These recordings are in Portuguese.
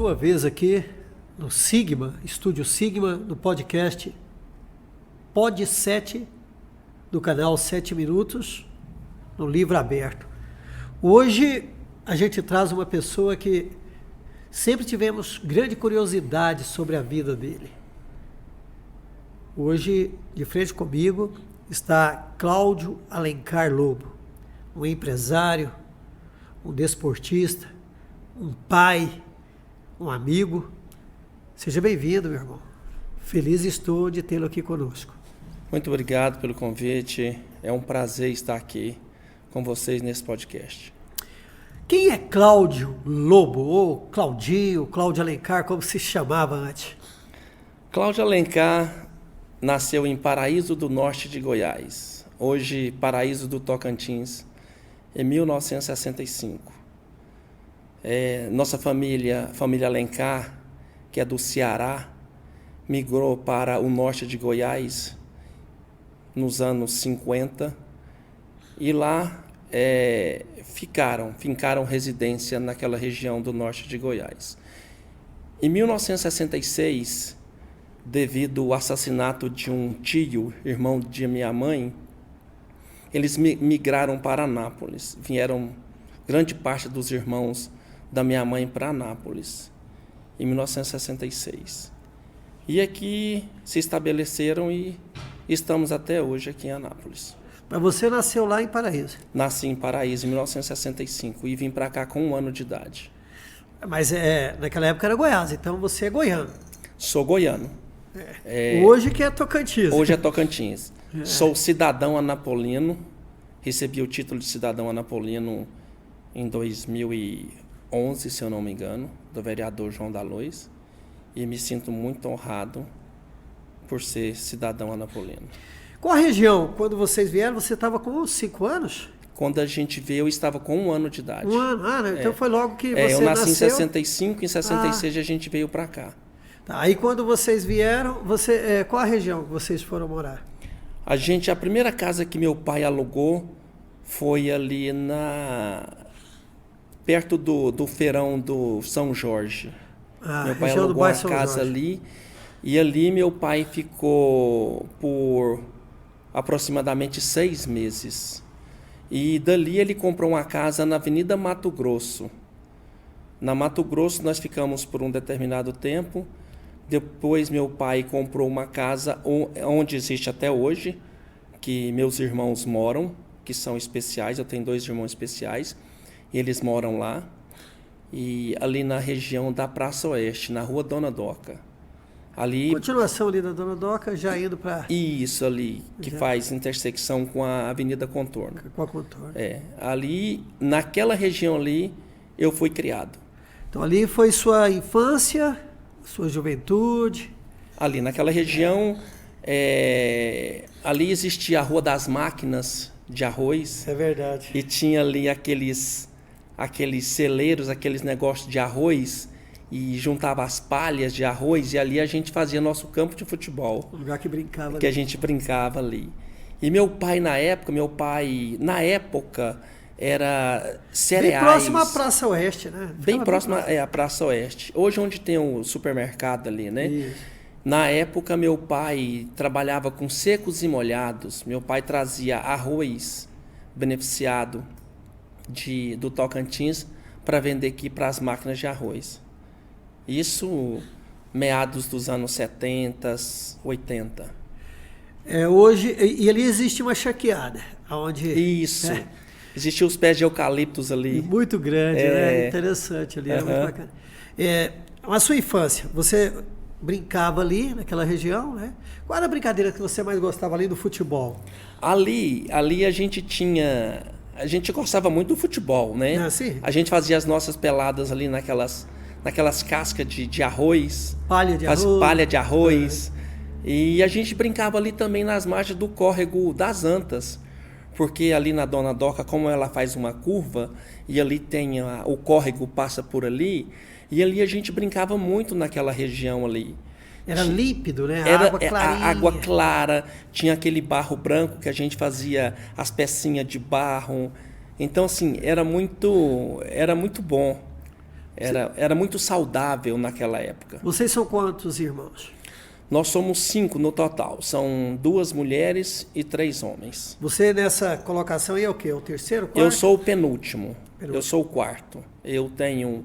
uma vez aqui no Sigma, Estúdio Sigma, no podcast Pod 7, do canal 7 Minutos, no Livro Aberto. Hoje a gente traz uma pessoa que sempre tivemos grande curiosidade sobre a vida dele. Hoje, de frente comigo, está Cláudio Alencar Lobo, um empresário, um desportista, um pai, um amigo. Seja bem-vindo, meu irmão. Feliz estou de tê-lo aqui conosco. Muito obrigado pelo convite. É um prazer estar aqui com vocês nesse podcast. Quem é Cláudio Lobo, ou Claudinho, Cláudio Alencar, como se chamava antes? Cláudio Alencar nasceu em Paraíso do Norte de Goiás, hoje Paraíso do Tocantins, em 1965. Nossa família Alencar, que é do Ceará, migrou para o norte de Goiás nos anos 50 e lá fincaram residência naquela região do norte de Goiás. Em 1966, devido ao assassinato de um tio, irmão de minha mãe, eles migraram para Anápolis. Vieram grande parte dos irmãos da minha mãe para Anápolis, em 1966. E aqui se estabeleceram e estamos até hoje aqui em Anápolis. Mas você nasceu lá em Paraíso? Nasci em Paraíso em 1965 e vim para cá com 1 ano de idade. Mas naquela época era Goiás, então você é goiano. Sou goiano. Hoje que é Tocantins. Hoje é Tocantins. Sou cidadão anapolino. Recebi o título de cidadão anapolino em 2011, se eu não me engano, do vereador João D'Alois. E me sinto muito honrado por ser cidadão anapolino. Qual a região? Quando vocês vieram, você estava com uns 5 anos? Quando a gente veio, eu estava com 1 ano de idade. 1 ano? Então foi logo que você eu nasci nasceu? Em 65, em 66 a gente veio para cá. Tá, aí quando vocês vieram, qual a região que vocês foram morar? A primeira casa que meu pai alugou foi ali perto do feirão do São Jorge. Meu pai alugou uma casa ali, e ali meu pai ficou por aproximadamente 6 meses. E dali ele comprou uma casa na Avenida Mato Grosso. Na Mato Grosso nós ficamos por um determinado tempo. Depois meu pai comprou uma casa onde existe até hoje, que meus irmãos moram, que são especiais. Eu tenho 2 irmãos especiais, e eles moram lá. E ali na região da Praça Oeste, na Rua Dona Doca. Ali, continuação ali da Dona Doca, já indo para... Isso ali, que faz intersecção com a Avenida Contorno. Com a Contorno. Ali, naquela região ali, eu fui criado. Então ali foi sua infância, sua juventude? Ali, naquela região, ali existia a Rua das Máquinas de Arroz. É verdade. E tinha ali aqueles celeiros, aqueles negócios de arroz, e juntava as palhas de arroz, e ali a gente fazia nosso campo de futebol. O lugar que brincava. Que a gente brincava ali. E meu pai, na época, era cereais. Bem próximo à Praça Oeste, né? Bem próximo à Praça Oeste. Hoje onde tem o supermercado ali, né? Isso. Na época, meu pai trabalhava com secos e molhados. Meu pai trazia arroz beneficiado do Tocantins para vender aqui para as máquinas de arroz. Isso meados dos anos 70, 80. Hoje, e ali existe uma charqueada. Onde, Isso. Existiam os pés de eucaliptos ali. Muito grande, né? Interessante ali, era muito bacana. A sua infância, você brincava ali naquela região, né? Qual era a brincadeira que você mais gostava ali do futebol? Ali a gente gostava muito do futebol, né? Ah, sim? A gente fazia as nossas peladas ali naquelas cascas de arroz. Palha de arroz. E a gente brincava ali também nas margens do córrego das Antas. Porque ali na Dona Doca, como ela faz uma curva, e ali tem o córrego passa por ali, e ali a gente brincava muito naquela região ali. Era límpido, né? Era água clarinha. A água clara, tinha aquele barro branco que a gente fazia as pecinhas de barro. Então, assim, era muito bom. Era muito saudável naquela época. Vocês são quantos irmãos? Nós somos 5 no total. São 2 mulheres e 3 homens. Você nessa colocação aí é o quê? O terceiro, quarto? Eu sou o penúltimo. Eu sou o quarto. Eu tenho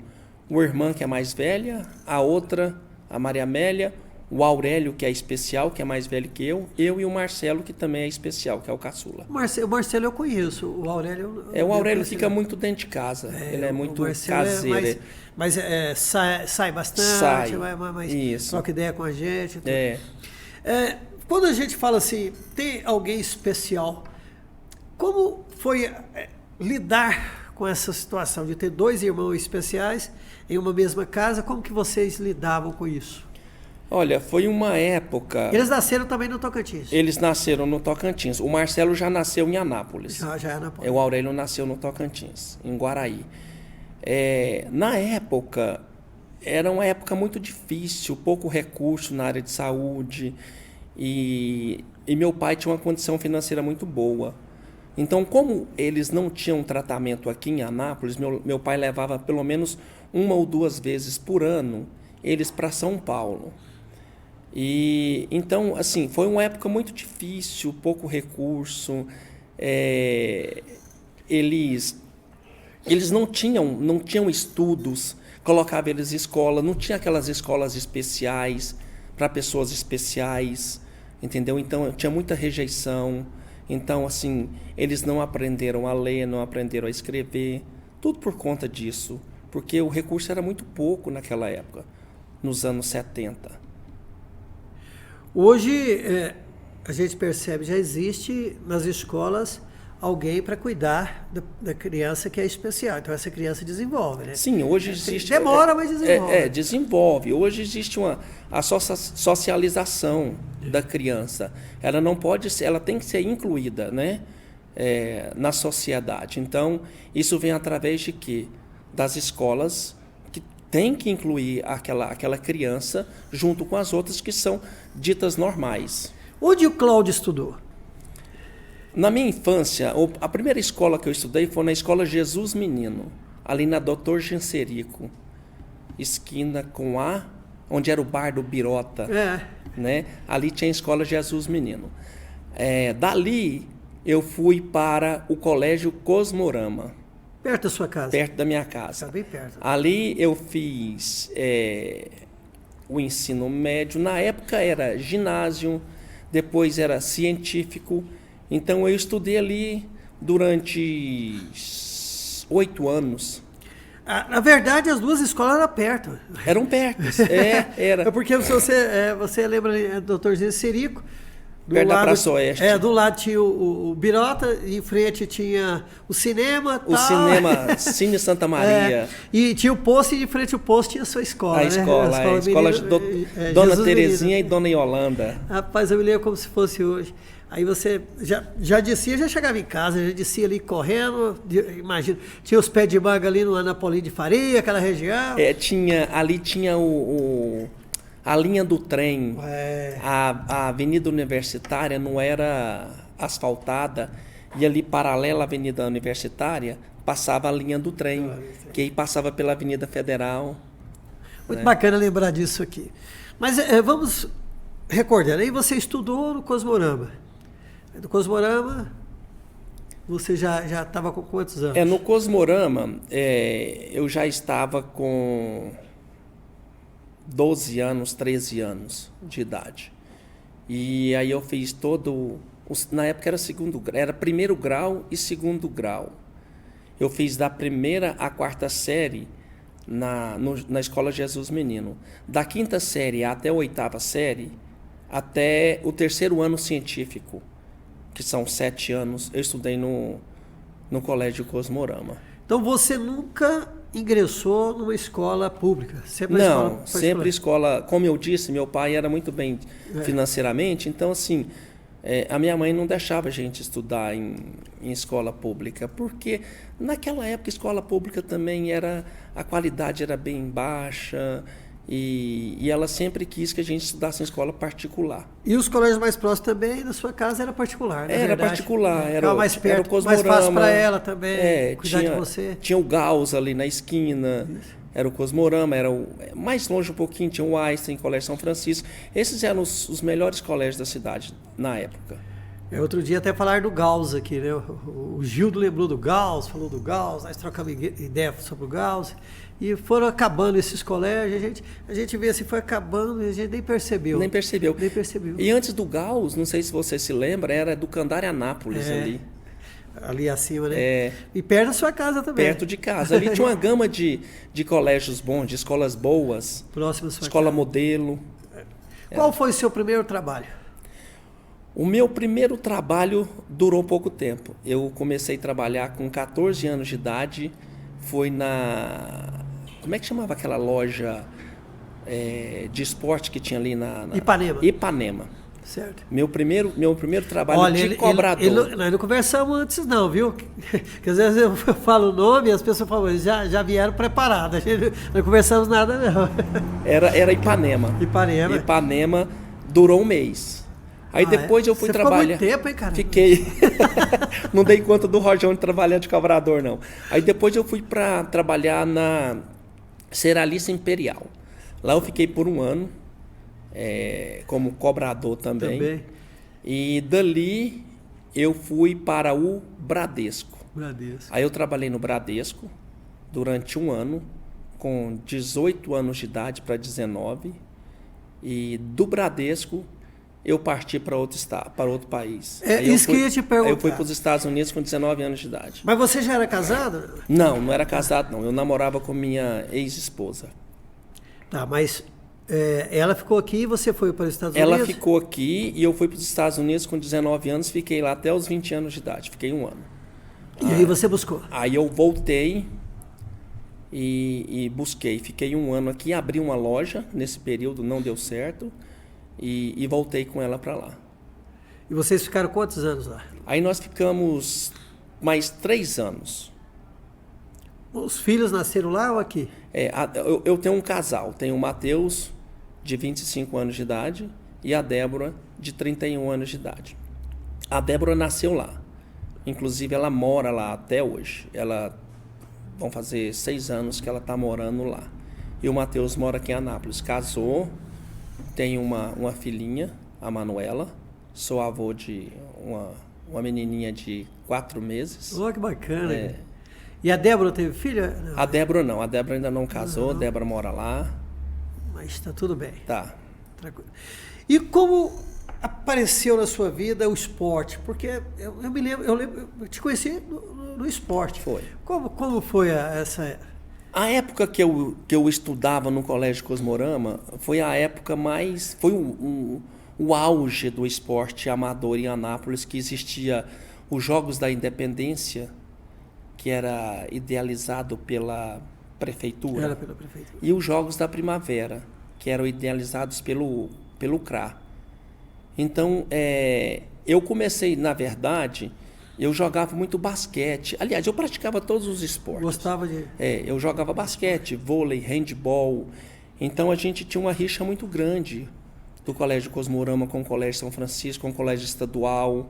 uma irmã que é mais velha, a outra, a Maria Amélia, o Aurélio, que é especial, que é mais velho que eu e o Marcelo, que também é especial, que é o caçula. O Marcelo eu conheço, o Aurélio... O Aurélio fica muito dentro de casa, ele é muito caseiro. Mas sai bastante, troca ideia com a gente. Quando a gente fala assim, tem alguém especial, como foi lidar com essa situação de ter 2 irmãos especiais em uma mesma casa? Como que vocês lidavam com isso? Olha, foi uma época... Eles nasceram também no Tocantins? Eles nasceram no Tocantins. O Marcelo já nasceu em Anápolis. Já é Anápolis. O Aurélio nasceu no Tocantins, em Guaraí. Na época, era uma época muito difícil, pouco recurso na área de saúde. E meu pai tinha uma condição financeira muito boa. Então, como eles não tinham tratamento aqui em Anápolis, meu pai levava pelo menos 1 ou 2 vezes por ano eles para São Paulo. E então, assim, foi uma época muito difícil, pouco recurso. Eles não tinham estudos, colocava eles em escola, não tinha aquelas escolas especiais para pessoas especiais, entendeu? Então, tinha muita rejeição. Então, assim, eles não aprenderam a ler, não aprenderam a escrever, tudo por conta disso, porque o recurso era muito pouco naquela época, nos anos 70. Hoje, a gente percebe, já existe nas escolas alguém para cuidar da criança que é especial. Então, essa criança desenvolve, né? Sim, hoje existe... Demora, mas desenvolve. Desenvolve. Hoje existe a socialização da criança. Ela não pode ser, ela tem que ser incluída, né? Na sociedade. Então, isso vem através de quê? Das escolas que tem que incluir aquela criança junto com as outras que são ditas normais. Onde o Cláudio estudou? Na minha infância, a primeira escola que eu estudei foi na Escola Jesus Menino, ali na Doutor Genserico, esquina com onde era o bar do Birota. Né? Ali tinha a Escola Jesus Menino. Dali, eu fui para o Colégio Cosmorama. Perto da sua casa? Perto da minha casa. Está bem perto. Ali eu fiz o ensino médio. Na época era ginásio, depois era científico. Então eu estudei ali durante 8 anos. Na verdade, as 2 escolas eram perto. Eram perto, era. É porque você lembra do Dr. Genserico? Perto da Praça Oeste. Do lado tinha o Birota, em frente tinha o cinema. O cinema, Cine Santa Maria. E tinha o posto, e de frente ao posto tinha a sua escola. A escola de Dona Jesus Terezinha Menino. E Dona Yolanda. Rapaz, eu me lembro como se fosse hoje. Aí você já descia, já chegava em casa, já descia ali correndo, imagina, tinha os pés de manga ali no Anapolim de Faria, aquela região. Ali tinha a linha do trem, a Avenida Universitária não era asfaltada, e ali paralela à Avenida Universitária passava a linha do trem, que aí passava pela Avenida Federal. Muito bacana lembrar disso aqui. Mas vamos recordando, aí você estudou no Cosmorama. Do Cosmorama, você já estava com quantos anos? No Cosmorama, eu já estava com 12 anos, 13 anos de idade. E aí eu fiz na época era segundo grau, era 1º grau e 2º grau. Eu fiz da 1ª à 4ª série na Escola Jesus Menino. Da 5ª série até a 8ª série, até o 3º ano científico, que são 7 anos, eu estudei no Colégio Cosmorama. Então você nunca ingressou numa escola pública? Sempre escola. Como eu disse, meu pai era muito bem financeiramente, então assim, a minha mãe não deixava a gente estudar em escola pública, porque naquela época a escola pública também a qualidade era bem baixa, e ela sempre quis que a gente estudasse em escola particular. E os colégios mais próximos também, na sua casa, era particular, né? Era particular, era mais perto, era o Cosmorama, mais fácil para ela também cuidar de você. Tinha o Gauss ali na esquina, era o Cosmorama, era mais longe um pouquinho, tinha o Einstein, Colégio São Francisco. Esses eram os melhores colégios da cidade na época. Outro dia até falaram do Gauss aqui, né? O Gildo lembrou do Gauss, falou do Gauss, nós trocamos ideia sobre o Gauss. E foram acabando esses colégios, a gente vê se foi acabando e a gente nem percebeu. Nem percebeu. Nem percebeu. E antes do Gauss, não sei se você se lembra, era do Candarianápolis ali. Ali acima, né? E perto da sua casa também. Perto de casa. Ali tinha uma gama de colégios bons, de escolas boas. Próximo da sua escola casa. Modelo. Qual foi o seu primeiro trabalho? O meu primeiro trabalho durou pouco tempo. Eu comecei a trabalhar com 14 anos de idade. Foi na... Como é que chamava aquela loja de esporte que tinha ali na... Ipanema. Ipanema. Certo. Meu primeiro trabalho de cobrador. Nós não conversamos antes não, viu? Porque às vezes eu falo o nome e as pessoas falam, já vieram preparadas. Não conversamos nada não. Era Ipanema. Ipanema durou um mês. Aí depois eu fui trabalhar. Ficou muito tempo, hein, cara? Fiquei. Não dei conta do Rojão de trabalhar de cobrador, não. Aí depois eu fui para trabalhar na Cearalice Imperial. Lá eu fiquei por um ano, como cobrador também. E dali eu fui para o Bradesco. Aí eu trabalhei no Bradesco durante um ano, com 18 anos de idade para 19. E do Bradesco eu parti para outro estado, para outro país. Isso que eu ia te perguntar. Aí eu fui para os Estados Unidos com 19 anos de idade. Mas você já era casado? Não era casado, não. Eu namorava com minha ex-esposa. Tá, mas ela ficou aqui e você foi para os Estados Unidos? Ela ficou aqui e eu fui para os Estados Unidos com 19 anos, fiquei lá até os 20 anos de idade, fiquei um ano. E aí você buscou? Aí eu voltei e busquei. Fiquei um ano aqui, abri uma loja, nesse período não deu certo. E voltei com ela para lá. E vocês ficaram quantos anos lá? Aí nós ficamos mais 3 anos. Os filhos nasceram lá ou aqui? Eu tenho um casal. Tenho o Matheus, de 25 anos de idade, e a Débora, de 31 anos de idade. A Débora nasceu lá. Inclusive, ela mora lá até hoje. Vão fazer 6 anos que ela está morando lá. E o Matheus mora aqui em Anápolis. Casou. Tenho uma filhinha, a Manuela. Sou avô de uma menininha de 4 meses. Oh, que bacana. E a Débora teve filha? Não. A Débora não. A Débora ainda não casou. A Débora mora lá. Mas está tudo bem. Tá. Tranquilo. E como apareceu na sua vida o esporte? Porque eu me lembro, eu te conheci no esporte. Foi. Como foi essa... A época que eu estudava no Colégio Cosmorama foi a época mais... Foi o auge do esporte amador em Anápolis, que existia os Jogos da Independência, que era idealizado pela prefeitura. Era pela prefeitura. E os Jogos da Primavera, que eram idealizados pelo CRA. Então, eu comecei, na verdade... Eu jogava muito basquete. Aliás, eu praticava todos os esportes. Gostava de... eu jogava basquete, vôlei, handball. Então, a gente tinha uma rixa muito grande do Colégio Cosmorama com o Colégio São Francisco, com o Colégio Estadual.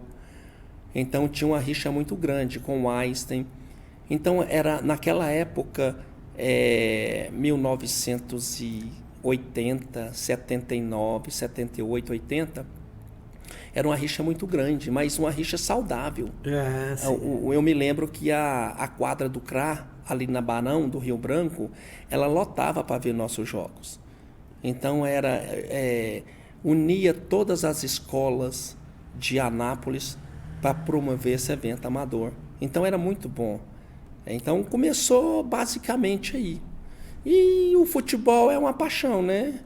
Então, tinha uma rixa muito grande com o Einstein. Então, era naquela época, 1980, 79, 78, 80... Era uma rixa muito grande, mas uma rixa saudável. Eu me lembro que a quadra do CRA, ali na Barão do Rio Branco, ela lotava para ver nossos jogos. Então, unia todas as escolas de Anápolis para promover esse evento amador. Então, era muito bom. Então, começou basicamente aí. E o futebol é uma paixão, né?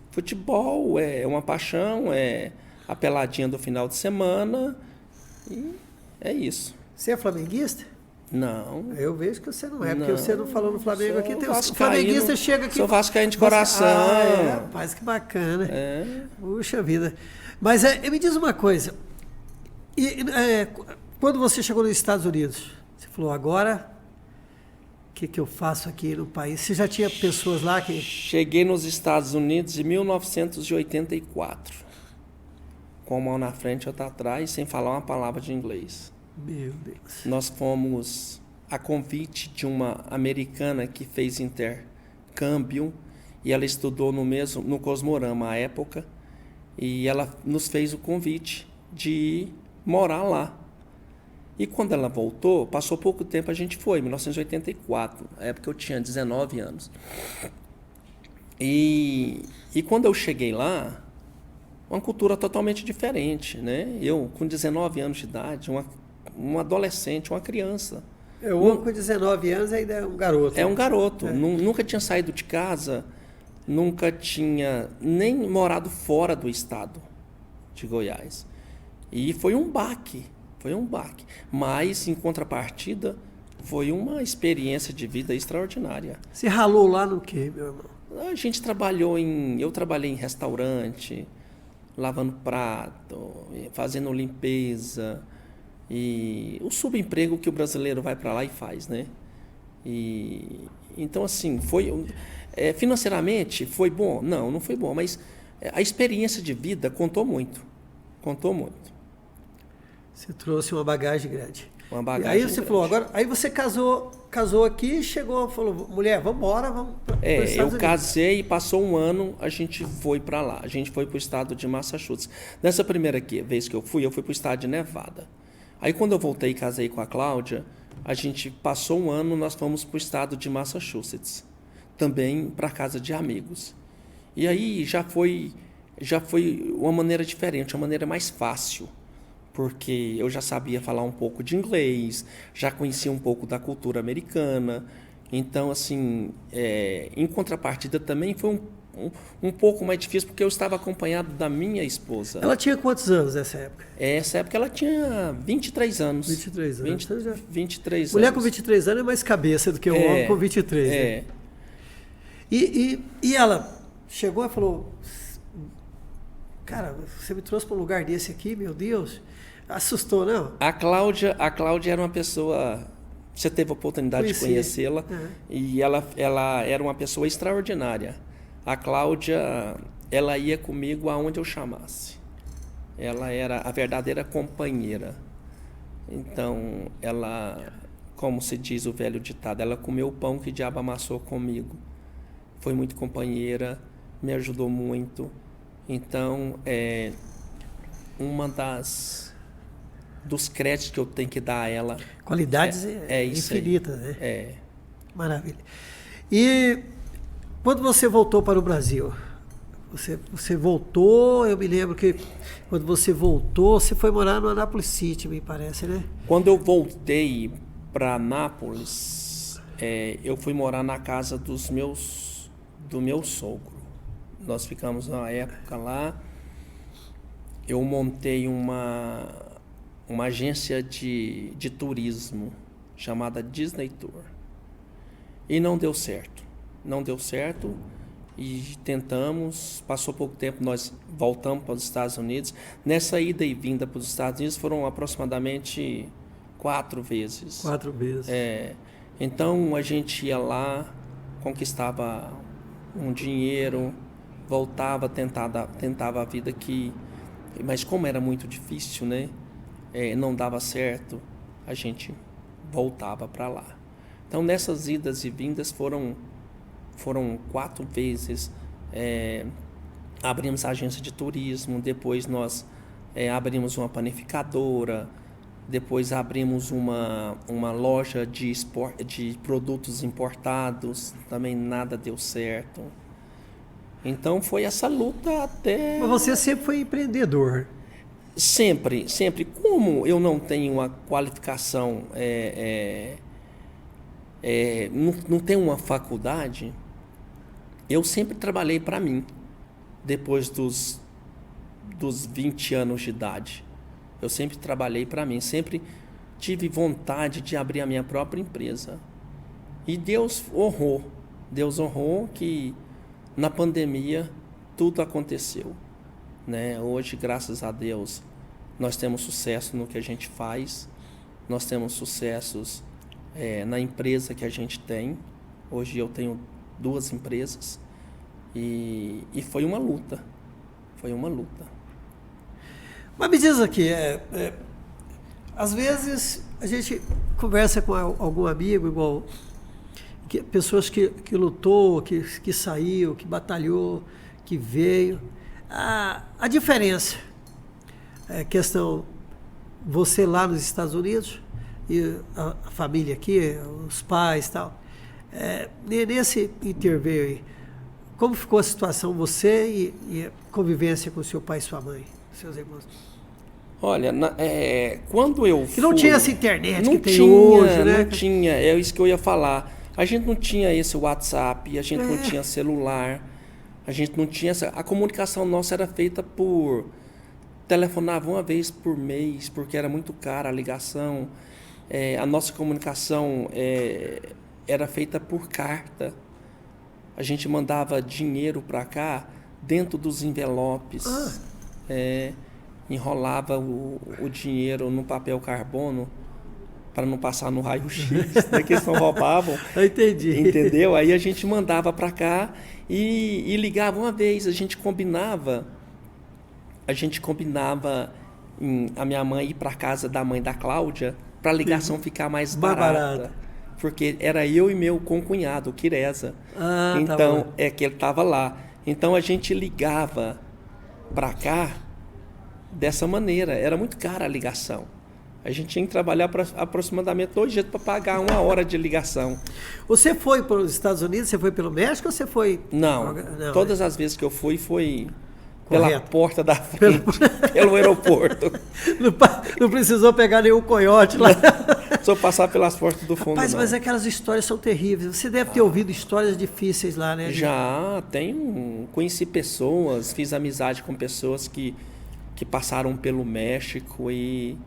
Futebol é uma paixão, a peladinha do final de semana, e é isso. Você é flamenguista? Não. Eu vejo que você não é, porque você não falou no Flamengo aqui. Tem os flamenguistas chega aqui. Sou vascaíno de coração. Rapaz, que bacana. Puxa vida. Mas me diz uma coisa. Quando você chegou nos Estados Unidos, você falou, agora, o que eu faço aqui no país? Você já tinha pessoas lá que... Cheguei nos Estados Unidos em 1984. Com a mão na frente e outra atrás, sem falar uma palavra de inglês. Meu Deus. Nós fomos a convite de uma americana que fez câmbio, e ela estudou no Cosmorama à época, e ela nos fez o convite de morar lá. E quando ela voltou, passou pouco tempo, a gente foi, em 1984, na época eu tinha 19 anos. E quando eu cheguei lá, uma cultura totalmente diferente, né? Eu, com 19 anos de idade, um adolescente, uma criança. Com 19 anos ainda é um garoto. É um garoto. Nunca tinha saído de casa, nunca tinha nem morado fora do estado de Goiás. E foi um baque. Mas, em contrapartida, foi uma experiência de vida extraordinária. Você ralou lá no quê, meu irmão? A gente eu trabalhei em restaurante, lavando prato, fazendo limpeza, e o subemprego que o brasileiro vai para lá e faz, né? Então, assim, financeiramente foi bom? Não foi bom, mas a experiência de vida contou muito. Você trouxe uma bagagem grande. Uma bagagem aí você grande. falou, agora, aí você casou aqui, chegou, falou, mulher, vamos embora, vamos para os Estados eu Unidos. Casei e passou um ano, a gente foi para lá. A gente foi para o estado de Massachusetts. Nessa primeira vez que eu fui para o estado de Nevada. Aí quando eu voltei e casei com a Cláudia, a gente passou um ano, nós fomos para o estado de Massachusetts. Também para casa de amigos. E aí já foi uma maneira diferente, uma maneira mais fácil. Porque eu já sabia falar um pouco de inglês, já conhecia um pouco da cultura americana. Então, assim, em contrapartida também foi um pouco mais difícil, porque eu estava acompanhado da minha esposa. Ela tinha quantos anos nessa época? Nessa época ela tinha 23 anos. 23 anos. 23 anos. Mulher com 23 anos é mais cabeça do que um homem com 23. Né? E ela chegou e falou, cara, você me trouxe para um lugar desse aqui, meu Deus... Assustou, não? A Cláudia era uma pessoa... Você teve a oportunidade de conhecê-la. E ela era uma pessoa extraordinária. A Cláudia, ela ia comigo aonde eu chamasse. Ela era a verdadeira companheira. Então, ela, como se diz o velho ditado, ela comeu o pão que o diabo amassou comigo. Foi muito companheira, me ajudou muito. Então, uma dos créditos que eu tenho que dar a ela. Qualidades infinitas, né? Maravilha. E quando você voltou para o Brasil, você voltou, eu me lembro que quando você voltou, você foi morar no Anápolis City, me parece, né? Quando eu voltei para Anápolis, eu fui morar na casa do meu sogro. Nós ficamos na época lá. Eu montei uma agência de turismo chamada Disney Tour. E não deu certo. E tentamos, passou pouco tempo, nós voltamos para os Estados Unidos. Nessa ida e vinda para os Estados Unidos foram aproximadamente 4 vezes. 4 vezes. Então a gente ia lá, conquistava um dinheiro, voltava, tentava a vida aqui. Mas como era muito difícil, né? Não dava certo, a gente voltava para lá. Então, nessas idas e vindas foram 4 vezes. Abrimos a agência de turismo, depois nós abrimos uma panificadora, depois abrimos uma loja de produtos importados, também nada deu certo. Então, foi essa luta até... Mas você sempre foi empreendedor. Sempre. Como eu não tenho uma qualificação, não tenho uma faculdade, eu sempre trabalhei para mim, depois dos 20 anos de idade. Eu sempre trabalhei para mim, sempre tive vontade de abrir a minha própria empresa. E Deus honrou que na pandemia tudo aconteceu. Né? Hoje, graças a Deus, nós temos sucesso no que a gente faz, nós temos sucessos na empresa que a gente tem. Hoje eu tenho 2 empresas e foi uma luta. Mas me diz aqui, às vezes a gente conversa com algum amigo, pessoas que lutou, que saiu, que batalhou, que veio. A diferença é questão, você lá nos Estados Unidos e a família aqui, os pais e tal. Nesse interveio aí, como ficou a situação, você e a convivência com seu pai e sua mãe, seus irmãos? Olha, quando eu fui... E não tinha essa internet que tem hoje, né? Não tinha, é isso que eu ia falar. A gente não tinha esse WhatsApp, a gente não tinha celular, a gente não tinha... A comunicação nossa era feita por... Telefonava uma vez por mês, porque era muito cara a ligação. A nossa comunicação era feita por carta. A gente mandava dinheiro para cá dentro dos envelopes. Enrolava o dinheiro no papel carbono para não passar no raio-x, né, que eles não roubavam. Eu entendi. Entendeu? Aí a gente mandava para cá e ligava uma vez. A gente combinava a minha mãe ir para casa da mãe da Cláudia para a ligação ficar mais barata. Porque era eu e meu concunhado, o Quireza. Então, que ele estava lá. Então a gente ligava para cá dessa maneira. Era muito cara a ligação. A gente tinha que trabalhar aproximadamente 2 dias para pagar 1 hora de ligação. Você foi para os Estados Unidos? Você foi pelo México ou você foi... Não, todas as vezes que eu fui pela porta da frente, pelo aeroporto. Não precisou pegar nenhum coiote lá. Só passar pelas portas do fundo. Mas aquelas histórias são terríveis. Você deve ter ouvido histórias difíceis lá, né? Já, conheci pessoas, fiz amizade com pessoas que passaram pelo México e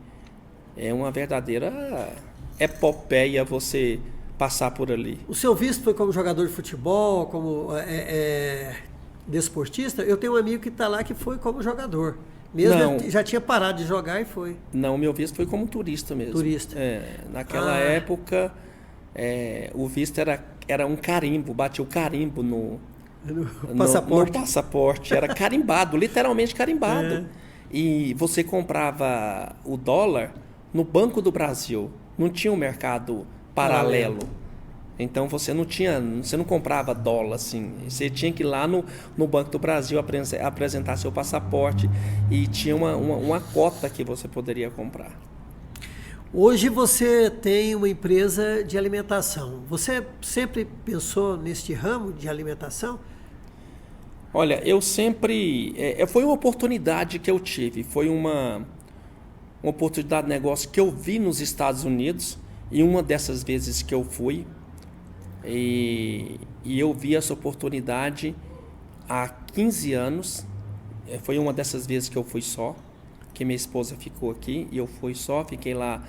é uma verdadeira epopeia você passar por ali. O seu visto foi como jogador de futebol, como desportista? Eu tenho um amigo que está lá que foi como jogador. Mesmo já tinha parado de jogar e foi. Não, meu visto foi como turista mesmo. Turista. Naquela época, o visto era um carimbo, batia o carimbo no passaporte. No passaporte. Era carimbado, literalmente carimbado. E você comprava o dólar no Banco do Brasil. Não tinha um mercado paralelo. Então você não comprava dólar assim. Você tinha que ir lá no Banco do Brasil apresentar seu passaporte e tinha uma cota que você poderia comprar. Hoje você tem uma empresa de alimentação. Você sempre pensou neste ramo de alimentação? Olha, eu sempre... foi uma oportunidade que eu tive. Foi uma oportunidade de negócio que eu vi nos Estados Unidos. E uma dessas vezes que eu fui... E eu vi essa oportunidade há 15 anos. Foi uma dessas vezes que eu fui só, que minha esposa ficou aqui e eu fui só, fiquei lá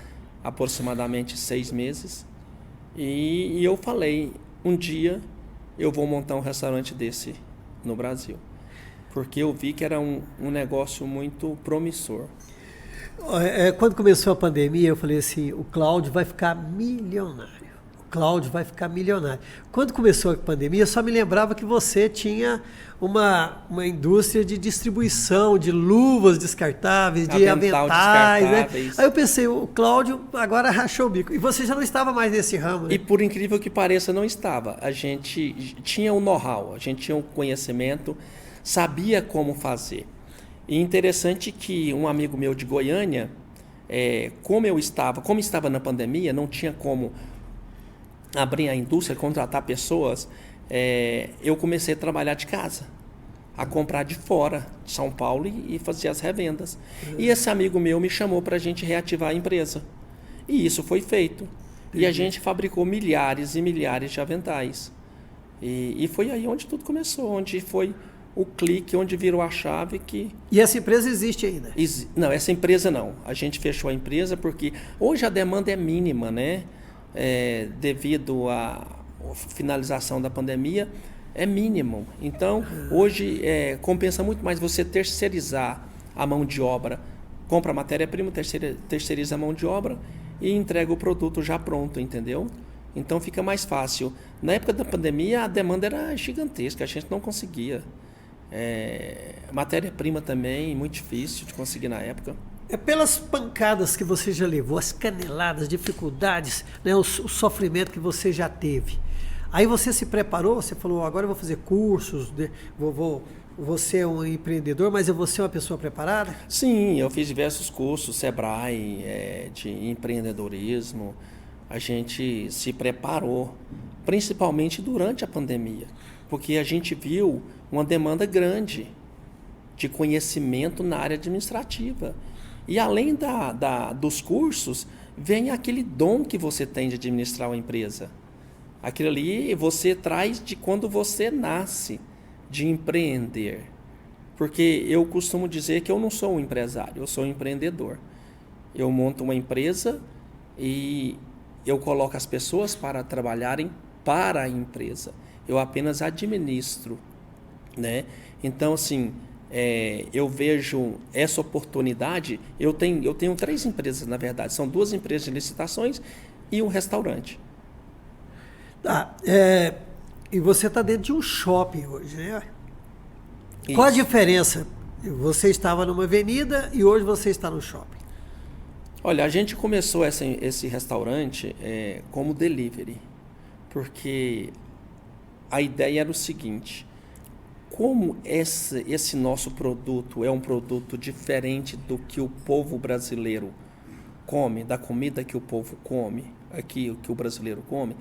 aproximadamente 6 meses. E eu falei, um dia eu vou montar um restaurante desse no Brasil. Porque eu vi que era um negócio muito promissor. Quando começou a pandemia, eu falei assim, o Cláudio vai ficar milionário. Cláudio vai ficar milionário. Quando começou a pandemia, eu só me lembrava que você tinha uma indústria de distribuição de luvas descartáveis, de aventais. Né? Aí eu pensei, o Cláudio agora rachou o bico. E você já não estava mais nesse ramo, né? E por incrível que pareça, não estava. A gente tinha o know-how, a gente tinha o conhecimento, sabia como fazer. E interessante que um amigo meu de Goiânia, como estava na pandemia, não tinha como abrir a indústria, contratar pessoas, eu comecei a trabalhar de casa, a comprar de fora, de São Paulo, e fazer as revendas. E esse amigo meu me chamou para a gente reativar a empresa. E isso foi feito. E a gente fabricou milhares e milhares de aventais. E foi aí onde tudo começou, onde foi o clique, onde virou a chave que... E essa empresa existe ainda? Não, essa empresa não. A gente fechou a empresa porque hoje a demanda é mínima, né? Devido à finalização da pandemia, é mínimo. Então, hoje compensa muito mais você terceirizar a mão de obra. Compra a matéria-prima, terceiriza a mão de obra e entrega o produto já pronto, entendeu? Então, fica mais fácil. Na época da pandemia, a demanda era gigantesca, a gente não conseguia. Matéria-prima também, muito difícil de conseguir na época. Pelas pancadas que você já levou, as caneladas, dificuldades, né, o sofrimento que você já teve. Aí você se preparou, você falou, agora eu vou fazer cursos, vou ser um empreendedor, mas eu vou ser uma pessoa preparada? Sim, eu fiz diversos cursos, Sebrae, de empreendedorismo. A gente se preparou, principalmente durante a pandemia, porque a gente viu uma demanda grande de conhecimento na área administrativa. E além dos cursos, vem aquele dom que você tem de administrar uma empresa. Aquilo ali você traz de quando você nasce, de empreender. Porque eu costumo dizer que eu não sou um empresário, eu sou um empreendedor. Eu monto uma empresa e eu coloco as pessoas para trabalharem para a empresa. Eu apenas administro, né? Então, assim, eu vejo essa oportunidade. Eu tenho 3 empresas, na verdade. São 2 empresas de licitações e um restaurante. Tá. E você está dentro de um shopping hoje, né? Isso. Qual a diferença? Você estava numa avenida e hoje você está no shopping. Olha, a gente começou esse restaurante como delivery, porque a ideia era o seguinte: como esse nosso produto é um produto diferente do que o povo brasileiro come, da comida que o povo come, aqui que o brasileiro come,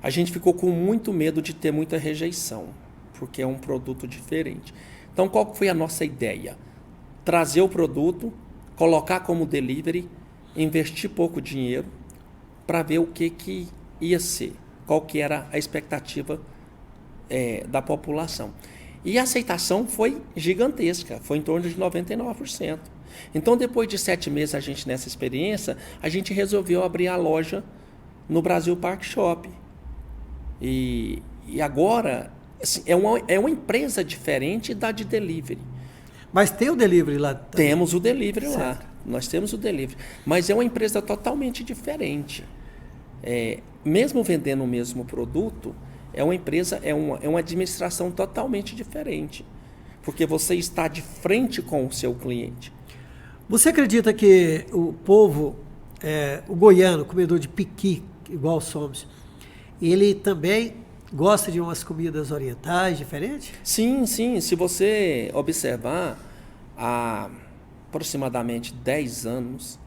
a gente ficou com muito medo de ter muita rejeição, porque é um produto diferente. Então, qual foi a nossa ideia? Trazer o produto, colocar como delivery, investir pouco dinheiro para ver o que ia ser, qual que era a expectativa da população. E a aceitação foi gigantesca, foi em torno de 99%. Então, depois de 7 meses a gente nessa experiência, a gente resolveu abrir a loja no Brasil Park Shop. E agora assim, é uma empresa diferente da de delivery. Mas tem o delivery lá? Também. Temos o delivery certo. lá. Nós temos o delivery. Mas é uma empresa totalmente diferente. Mesmo vendendo o mesmo produto, é uma empresa, é uma administração totalmente diferente. Porque você está de frente com o seu cliente. Você acredita que o povo, o goiano, comedor de piqui, igual somos, ele também gosta de umas comidas orientais diferentes? Sim, sim. Se você observar, há aproximadamente 10 anos,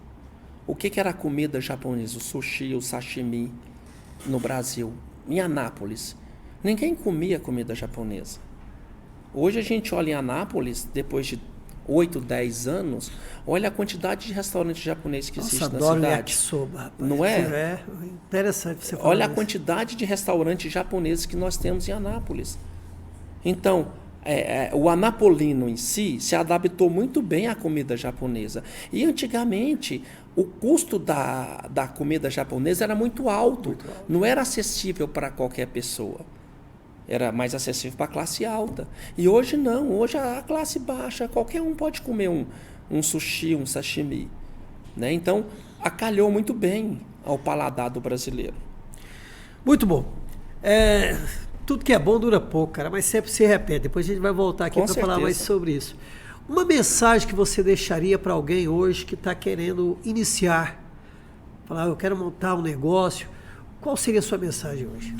o que era a comida japonesa? O sushi, o sashimi no Brasil, em Anápolis. Ninguém comia comida japonesa. Hoje a gente olha em Anápolis, depois de 8, 10 anos, olha a quantidade de restaurantes japoneses que existe na cidade. Adoro yakisoba, rapaz. Não é? É interessante você falar Olha isso. a quantidade de restaurantes japoneses que nós temos em Anápolis. Então, o anapolino em si se adaptou muito bem à comida japonesa. E antigamente, o custo da comida japonesa era muito alto. Não era acessível para qualquer pessoa. Era mais acessível para a classe alta. E hoje não. Hoje a classe baixa, qualquer um pode comer um sushi, um sashimi. Né? Então, acalhou muito bem ao paladar do brasileiro. Muito bom. Tudo que é bom dura pouco, cara, mas sempre se repete. Depois a gente vai voltar aqui para falar mais sobre isso. Uma mensagem que você deixaria para alguém hoje que está querendo iniciar, falar, eu quero montar um negócio, qual seria a sua mensagem hoje?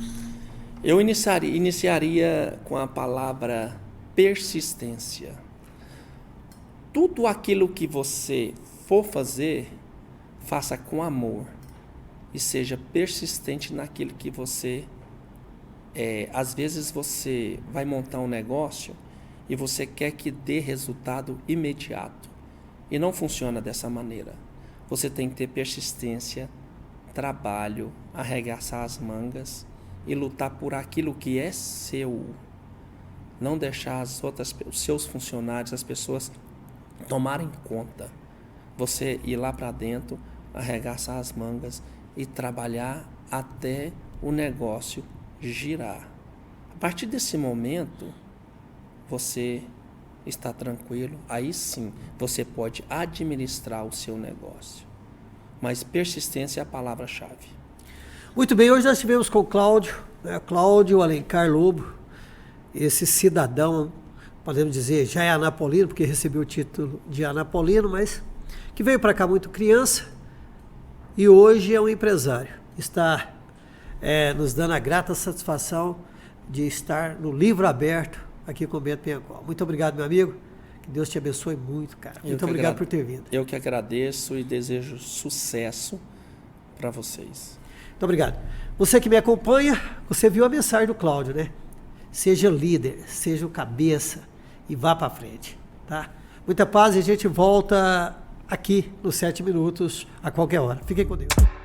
Eu iniciaria com a palavra persistência. Tudo aquilo que você for fazer, faça com amor e seja persistente naquilo que você às vezes você vai montar um negócio e você quer que dê resultado imediato. E não funciona dessa maneira. Você tem que ter persistência, trabalho, arregaçar as mangas e lutar por aquilo que é seu. Não deixar os seus funcionários, as pessoas tomarem conta. Você ir lá para dentro, arregaçar as mangas e trabalhar até o negócio girar. A partir desse momento, você está tranquilo, aí sim você pode administrar o seu negócio. Mas persistência é a palavra-chave. Muito bem, hoje nós estivemos com o Cláudio, né? Cláudio Alencar Lobo, esse cidadão, podemos dizer, já é anapolino, porque recebeu o título de anapolino, mas que veio para cá muito criança e hoje é um empresário. Está nos dando a grata satisfação de estar no Livro Aberto aqui com o Bento Piancó. Muito obrigado, meu amigo. Que Deus te abençoe muito, cara. Muito obrigado por ter vindo. Eu que agradeço e desejo sucesso para vocês. Muito obrigado. Você que me acompanha, você viu a mensagem do Cláudio, né? Seja líder, seja o cabeça e vá para frente, tá? Muita paz e a gente volta aqui nos 7 minutos a qualquer hora. Fiquem com Deus.